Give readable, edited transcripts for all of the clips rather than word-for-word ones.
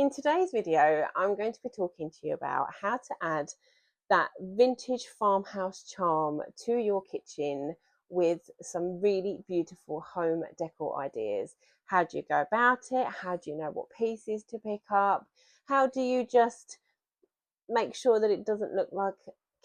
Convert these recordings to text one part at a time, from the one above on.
In today's video, I'm going to be talking to you about how to add that vintage farmhouse charm to your kitchen with some really beautiful home decor ideas. How do you go about it? How do you know what pieces to pick up? How do you just make sure that it doesn't look like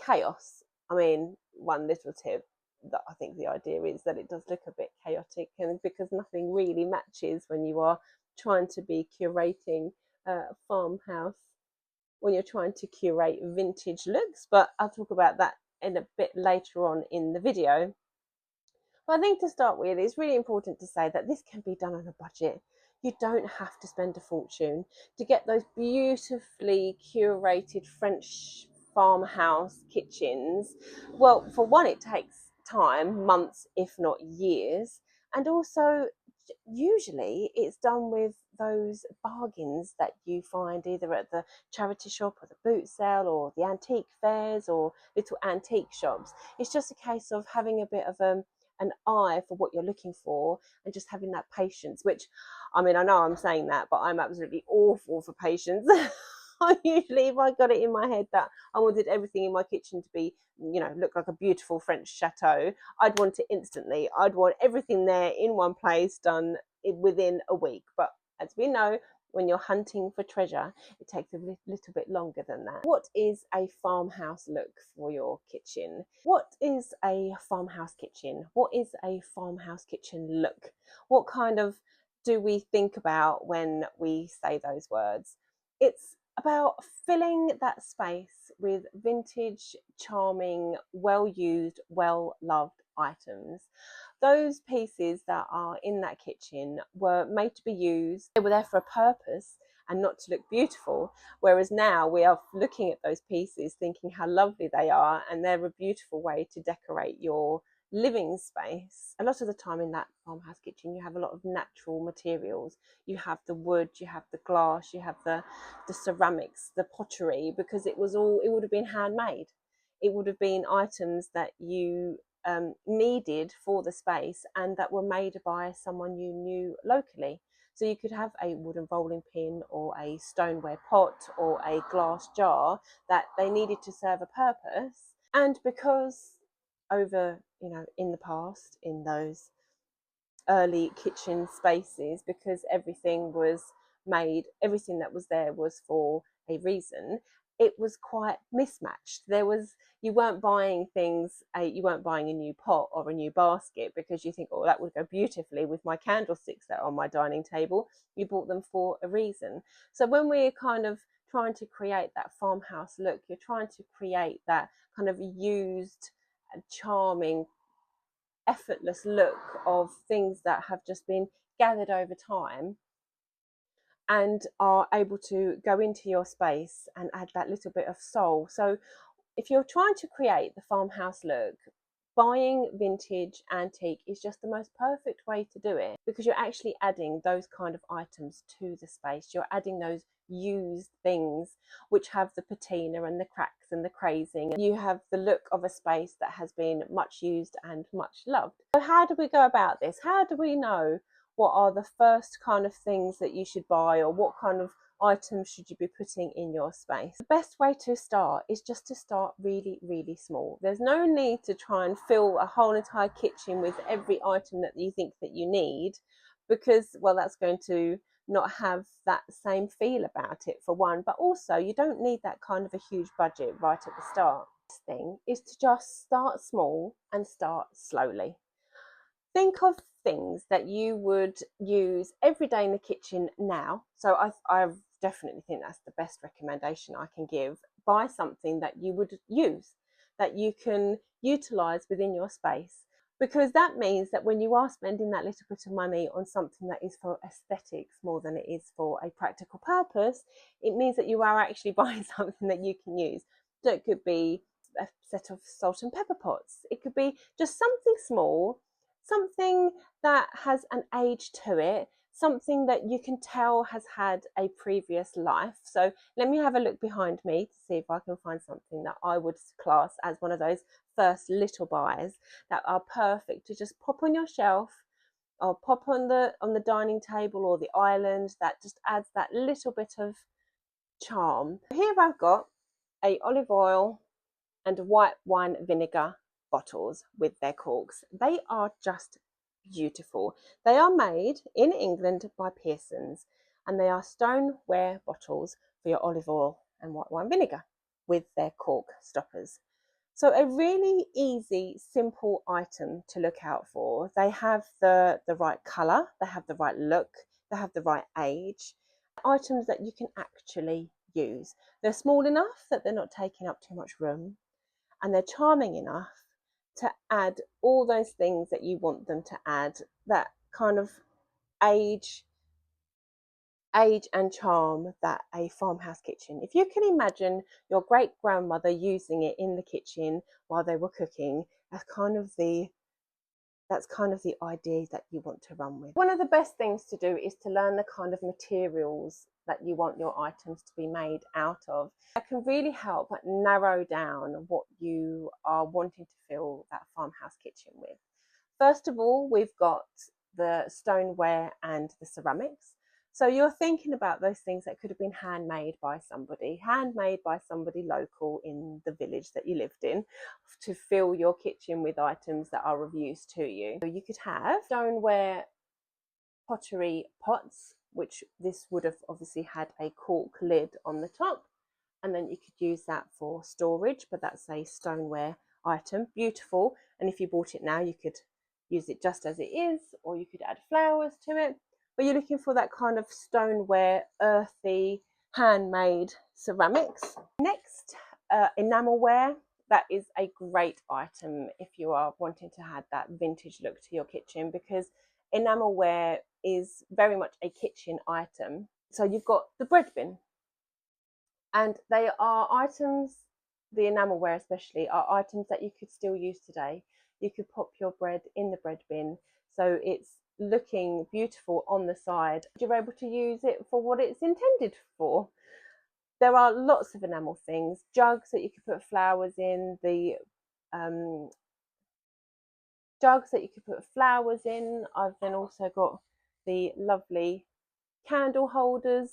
chaos? I mean, one little tip that I think the idea is that it does look a bit chaotic, and because nothing really matches when you are trying to be curating a farmhouse, when you're trying to curate vintage looks, but I'll talk about that in a bit later on in the video. But I think to start with, it's really important to say that this can be done on a budget. You don't have to spend a fortune to get those beautifully curated French farmhouse kitchens. Well, for one, it takes time, months, if not years. And also, usually it's done with those bargains that you find either at the charity shop or the boot sale or the antique fairs or little antique shops. It's just a case of having a bit of an eye for what you're looking for and just having that patience, which, I mean, I know I'm saying that, but I'm absolutely awful for patience. I usually, if I got it in my head that I wanted everything in my kitchen to be, look like a beautiful French chateau, I'd want it instantly. I'd want everything there in one place, done within a week. But as we know, when you're hunting for treasure, it takes a little bit longer than that. What is a farmhouse look for your kitchen? What is a farmhouse kitchen? What is a farmhouse kitchen look? What kind of do we think about when we say those words? It's about filling that space with vintage, charming, well-used, well-loved items. Those pieces that are in that kitchen were made to be used. They were there for a purpose and not to look beautiful. Whereas now we are looking at those pieces thinking how lovely they are, and they're a beautiful way to decorate your living space. A lot of the time in that farmhouse kitchen, you have a lot of natural materials. You have the wood, you have the glass, you have the ceramics, the pottery, because it would have been handmade. It would have been items that you needed for the space and that were made by someone you knew locally. So you could have a wooden rolling pin or a stoneware pot or a glass jar that they needed to serve a purpose. And because over, in the past, in those early kitchen spaces, because everything that was there was for a reason, it was quite mismatched. You weren't buying you weren't buying a new pot or a new basket because you think, oh, that would go beautifully with my candlesticks that are on my dining table. You bought them for a reason. So when we're kind of trying to create that farmhouse look, you're trying to create that kind of used, charming, effortless look of things that have just been gathered over time and are able to go into your space and add that little bit of soul. So if you're trying to create the farmhouse look, buying vintage antique is just the most perfect way to do it, because you're actually adding those kind of items to the space. You're adding those used things which have the patina and the cracks and the crazing. You have the look of a space that has been much used and much loved. So how do we go about this? How do we know what are the first kind of things that you should buy, or what kind of items should you be putting in your space? The best way to start is just to start really, really small. There's no need to try and fill a whole entire kitchen with every item that you think that you need, because, well, that's going to not have that same feel about it, for one, but also you don't need that kind of a huge budget right at the start. The thing is to just start small and start slowly. Think of things that you would use every day in the kitchen now. So I definitely think that's the best recommendation I can give. Buy something that you would use, that you can utilize within your space, because that means that when you are spending that little bit of money on something that is for aesthetics more than it is for a practical purpose, it means that you are actually buying something that you can use. So it could be a set of salt and pepper pots. It could be just something small, something that has an age to it, something that you can tell has had a previous life. So let me have a look behind me to see if I can find something that I would class as one of those first little buys that are perfect to just pop on your shelf or pop on the dining table or the island. That just adds that little bit of charm. Here I've got a olive oil and white wine vinegar bottles with their corks. They are just beautiful. They are made in England by Pearson's, and they are stoneware bottles for your olive oil and white wine vinegar with their cork stoppers. So a really easy, simple item to look out for. They have the right colour, they have the right look, they have the right age. Items that you can actually use. They're small enough that they're not taking up too much room, and they're charming enough to add all those things that you want them to add, that kind of age and charm that a farmhouse kitchen. If you can imagine your great grandmother using it in the kitchen while they were cooking, that's kind of the idea that you want to run with. One of the best things to do is to learn the kind of materials that you want your items to be made out of. That can really help narrow down what you are wanting to fill that farmhouse kitchen with. First of all, we've got the stoneware and the ceramics. So you're thinking about those things that could have been handmade by somebody local in the village that you lived in, to fill your kitchen with items that are of use to you. So you could have stoneware pottery pots, which this would have obviously had a cork lid on the top, and then you could use that for storage, but that's a stoneware item. Beautiful. And if you bought it now, you could use it just as it is, or you could add flowers to it. But you're looking for that kind of stoneware, earthy, handmade ceramics. Next, enamelware. That is a great item if you are wanting to add that vintage look to your kitchen, because enamelware is very much a kitchen item. So you've got the bread bin, and they are items, the enamelware especially, are items that you could still use today. You could pop your bread in the bread bin, so it's looking beautiful on the side. You're able to use it for what it's intended for. There are lots of enamel things, jugs that you could put flowers in, the jugs that you could put flowers in. I've then also got the lovely candle holders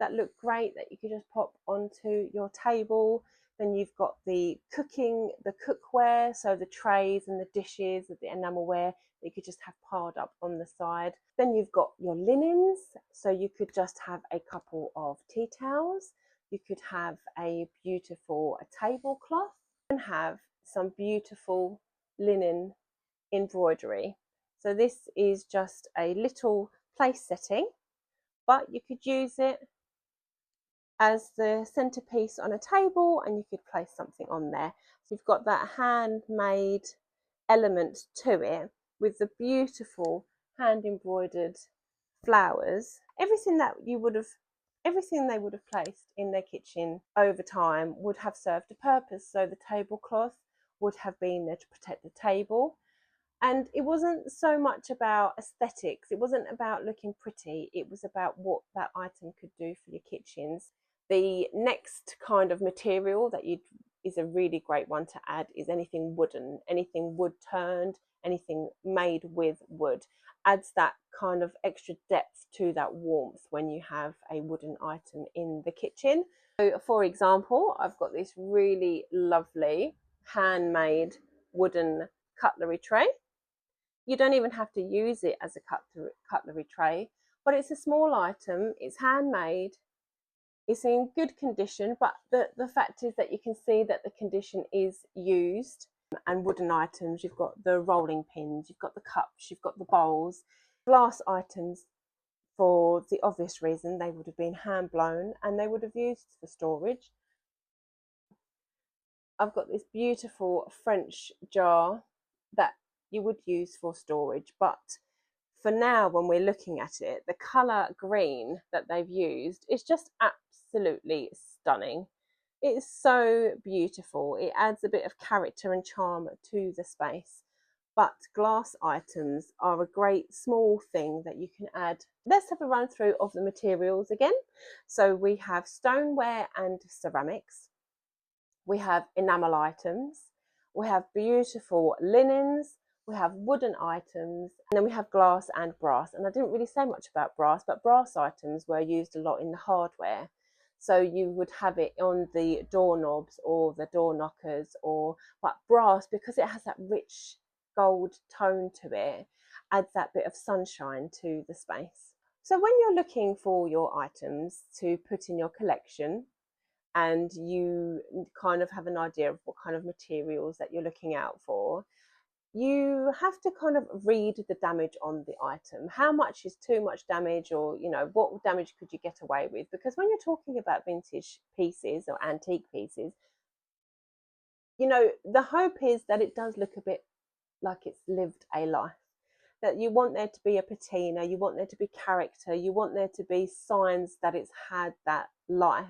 that look great that you could just pop onto your table. Then you've got the cookware, so the trays and the dishes of the enamelware that you could just have piled up on the side. Then you've got your linens, so you could just have a couple of tea towels. You could have a beautiful tablecloth and have some beautiful linen embroidery. So this is just a little place setting, but you could use it as the centerpiece on a table, and you could place something on there. So you've got that handmade element to it with the beautiful hand embroidered flowers. Everything they would have placed in their kitchen over time would have served a purpose. So the tablecloth would have been there to protect the table. And it wasn't so much about aesthetics, it wasn't about looking pretty, it was about what that item could do for your kitchens. The next kind of material that is a really great one to add is anything wooden, anything wood turned, anything made with wood. Adds that kind of extra depth to that warmth when you have a wooden item in the kitchen. So for example, I've got this really lovely handmade wooden cutlery tray. You don't even have to use it as a cutlery tray, but it's a small item, it's handmade, it's in good condition, but the fact is that you can see that the condition is used. And wooden items, you've got the rolling pins, you've got the cups, you've got the bowls. Glass items, for the obvious reason, they would have been hand blown and they would have used for storage. I've got this beautiful French jar that you would use for storage, but for now, when we're looking at it, the colour green that they've used is just absolutely stunning. It's so beautiful. It adds a bit of character and charm to the space. But glass items are a great small thing that you can add. Let's have a run through of the materials again. So we have stoneware and ceramics. We have enamel items. We have beautiful linens. we have wooden items, and then we have glass and brass. And I didn't really say much about brass, but brass items were used a lot in the hardware. So you would have it on the doorknobs or the door knockers, or but brass, because it has that rich gold tone to it, adds that bit of sunshine to the space. So when you're looking for your items to put in your collection, and you kind of have an idea of what kind of materials that you're looking out for, you have to kind of read the damage on the item. How much is too much damage, or what damage could you get away with? Because when you're talking about vintage pieces or antique pieces, the hope is that it does look a bit like it's lived a life, that you want there to be a patina, you want there to be character, you want there to be signs that it's had that life.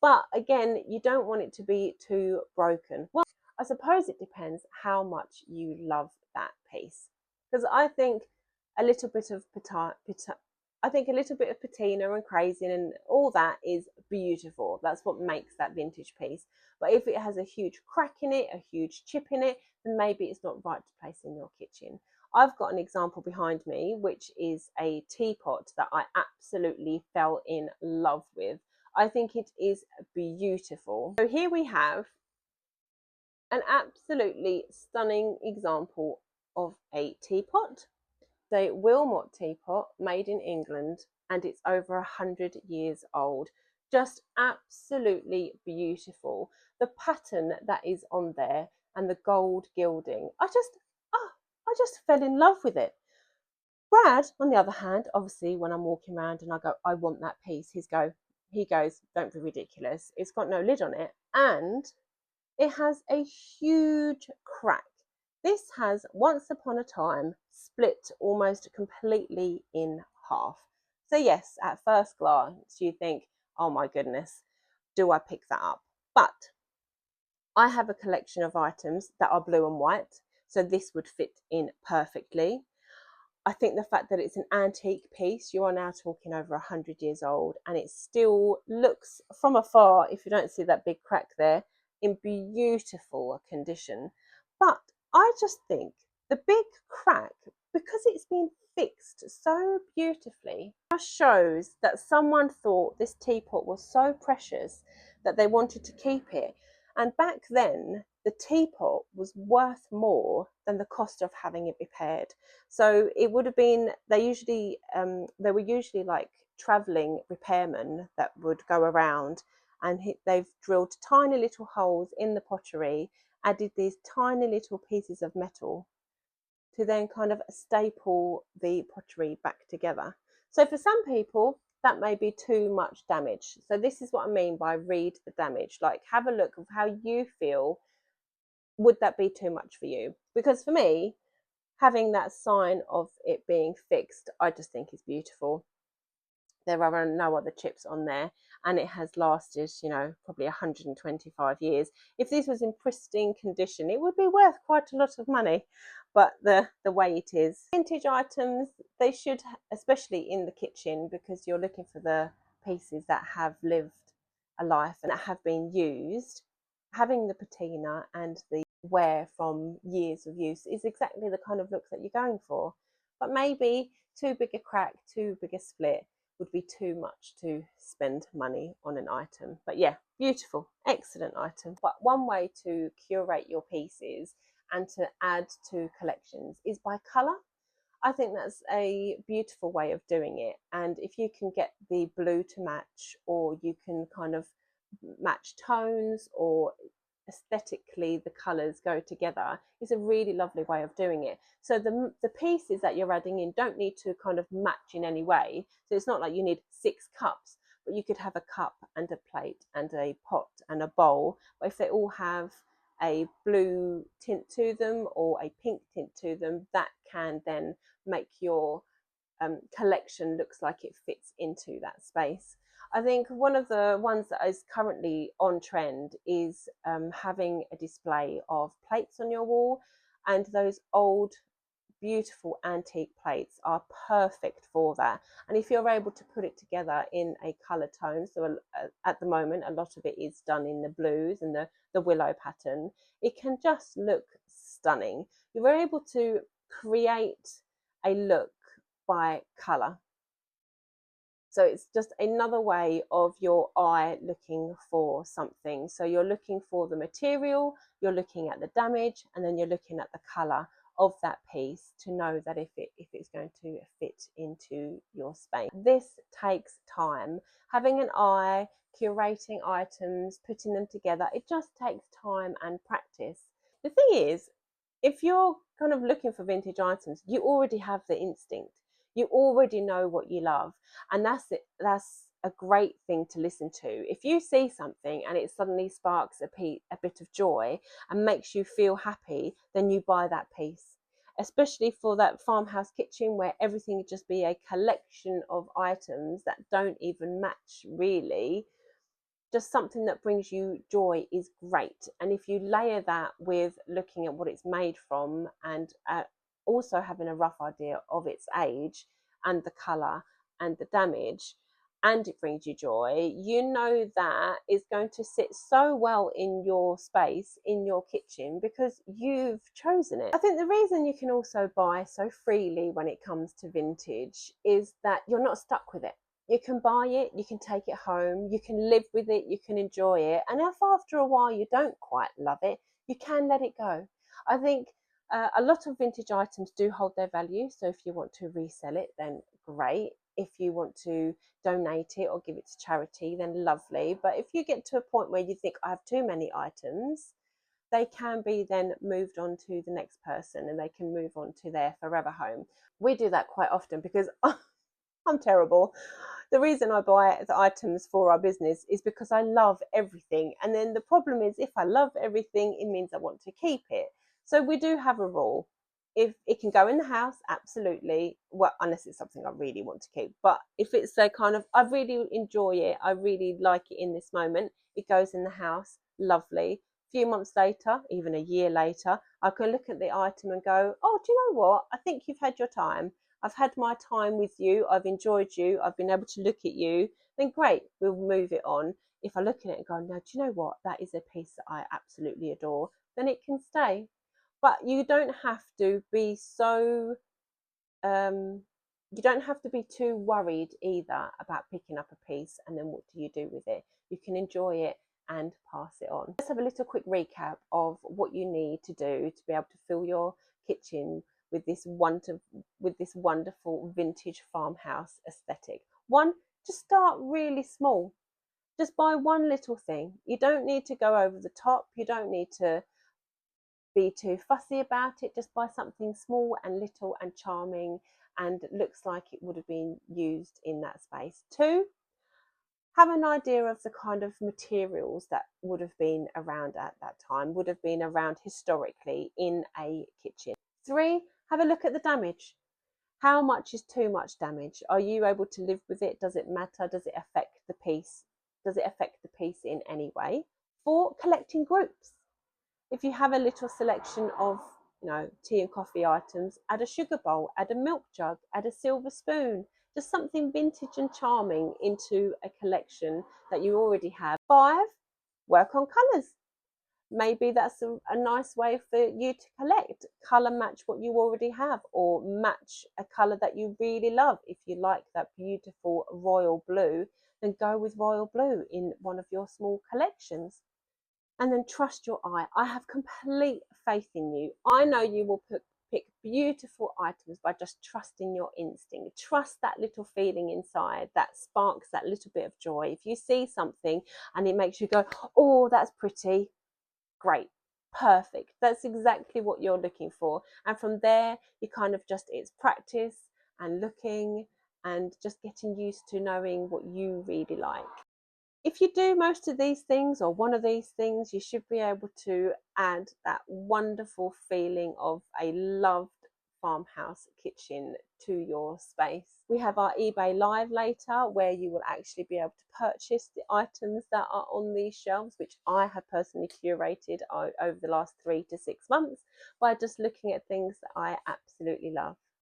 But again, you don't want it to be too broken. Well, I suppose it depends how much you love that piece. Because I think a little bit of patina and crazing and all that is beautiful. That's what makes that vintage piece. But if it has a huge crack in it, a huge chip in it, then maybe it's not right to place in your kitchen. I've got an example behind me, which is a teapot that I absolutely fell in love with. I think it is beautiful. So here we have an absolutely stunning example of a teapot. The Wilmot teapot, made in England, and it's over 100 years old. Just absolutely beautiful. The pattern that is on there and the gold gilding, I just fell in love with it. Brad, on the other hand, obviously when I'm walking around and I go, I want that piece, he goes, don't be ridiculous. It's got no lid on it, and it has a huge crack. This has once upon a time split almost completely in half. So yes, at first glance you think, oh my goodness, do I pick that up? But I have a collection of items that are blue and white, so this would fit in perfectly. I think the fact that it's an antique piece, you are now talking over 100 years old, and it still looks from afar, if you don't see that big crack there, in beautiful condition. But I just think the big crack, because it's been fixed so beautifully, just shows that someone thought this teapot was so precious that they wanted to keep it. And back then, the teapot was worth more than the cost of having it repaired. So it would have been, they were usually like traveling repairmen that would go around, and they've drilled tiny little holes in the pottery, added these tiny little pieces of metal to then kind of staple the pottery back together. So for some people, that may be too much damage. So this is what I mean by read the damage. Like, have a look of how you feel. Would that be too much for you? Because for me, having that sign of it being fixed, I just think is beautiful. There are no other chips on there, and it has lasted, probably 125 years. If this was in pristine condition, it would be worth quite a lot of money. But the way it is, vintage items, they should, especially in the kitchen, because you're looking for the pieces that have lived a life and that have been used, having the patina and the wear from years of use is exactly the kind of look that you're going for. But maybe too big a crack, too big a split would be too much to spend money on an item. But yeah, beautiful, excellent item. But one way to curate your pieces and to add to collections is by colour. I think that's a beautiful way of doing it. And if you can get the blue to match, or you can kind of match tones, or aesthetically the colours go together, is a really lovely way of doing it. So the pieces that you're adding in don't need to kind of match in any way. So it's not like you need 6 cups, but you could have a cup and a plate and a pot and a bowl. But if they all have a blue tint to them or a pink tint to them, that can then make your collection looks like it fits into that space. I think one of the ones that is currently on trend is having a display of plates on your wall, and those old beautiful antique plates are perfect for that. And if you're able to put it together in a colour tone, so at the moment a lot of it is done in the blues and the willow pattern, it can just look stunning. You're able to create a look by colour. So it's just another way of your eye looking for something. So you're looking for the material, you're looking at the damage, and then you're looking at the colour of that piece to know that if it's going to fit into your space. This takes time. Having an eye, curating items, putting them together, it just takes time and practice. The thing is, if you're kind of looking for vintage items, you already have the instinct. You already know what you love, and that's it. That's a great thing to listen to. If you see something and it suddenly sparks a bit of joy and makes you feel happy, then you buy that piece. Especially for that farmhouse kitchen where everything would just be a collection of items that don't even match really. Just something that brings you joy is great. And if you layer that with looking at what it's made from and also having a rough idea of its age and the colour and the damage, and it brings you joy, you know that is going to sit so well in your space, in your kitchen, because you've chosen it. I think the reason you can also buy so freely when it comes to vintage is that you're not stuck with it. You can buy it, you can take it home, you can live with it, you can enjoy it. And if after a while you don't quite love it, you can let it go. I think a lot of vintage items do hold their value. So if you want to resell it, then great. If you want to donate it or give it to charity, then lovely. But if you get to a point where you think I have too many items, they can be then moved on to the next person and they can move on to their forever home. We do that quite often because I'm terrible. The reason I buy the items for our business is because I love everything. And then the problem is, if I love everything, it means I want to keep it. So we do have a rule. If it can go in the house, absolutely. Well, unless it's something I really want to keep. But if it's a kind of, I really enjoy it, I really like it in this moment, it goes in the house, lovely. A few months later, even a year later, I can look at the item and go, oh, do you know what? I think you've had your time. I've had my time with you, I've enjoyed you, I've been able to look at you, then great, we'll move it on. If I look at it and go, no, do you know what? That is a piece that I absolutely adore, then it can stay. But you don't have to be so, you don't have to be too worried either about picking up a piece and then what do you do with it. You can enjoy it and pass it on. Let's have a little quick recap of what you need to do to be able to fill your kitchen with this wonderful vintage farmhouse aesthetic. One, just start really small. Just buy one little thing. You don't need to go over the top. You don't need to be too fussy about it. Just buy something small and little and charming and looks like it would have been used in that space. Two, have an idea of the kind of materials that would have been around at that time, would have been around historically in a kitchen. Three, have a look at the damage. How much is too much damage? Are you able to live with it? Does it matter? Does it affect the piece? Does it affect the piece in any way? Four, collecting groups. If you have a little selection of tea and coffee items, add a sugar bowl, add a milk jug, add a silver spoon, just something vintage and charming into a collection that you already have. Five, work on colours. Maybe that's a nice way for you to collect. Colour match what you already have, or match a colour that you really love. If you like that beautiful royal blue, then go with royal blue in one of your small collections. And then trust your eye. I have complete faith in you. I know you will pick beautiful items by just trusting your instinct. Trust that little feeling inside that sparks that little bit of joy. If you see something and it makes you go, oh, that's pretty, great, perfect. That's exactly what you're looking for. And from there, you kind of just, it's practice and looking and just getting used to knowing what you really like. If you do most of these things or one of these things, you should be able to add that wonderful feeling of a loved farmhouse kitchen to your space. We have our eBay Live later, where you will actually be able to purchase the items that are on these shelves, which I have personally curated over the last 3 to 6 months by just looking at things that I absolutely love.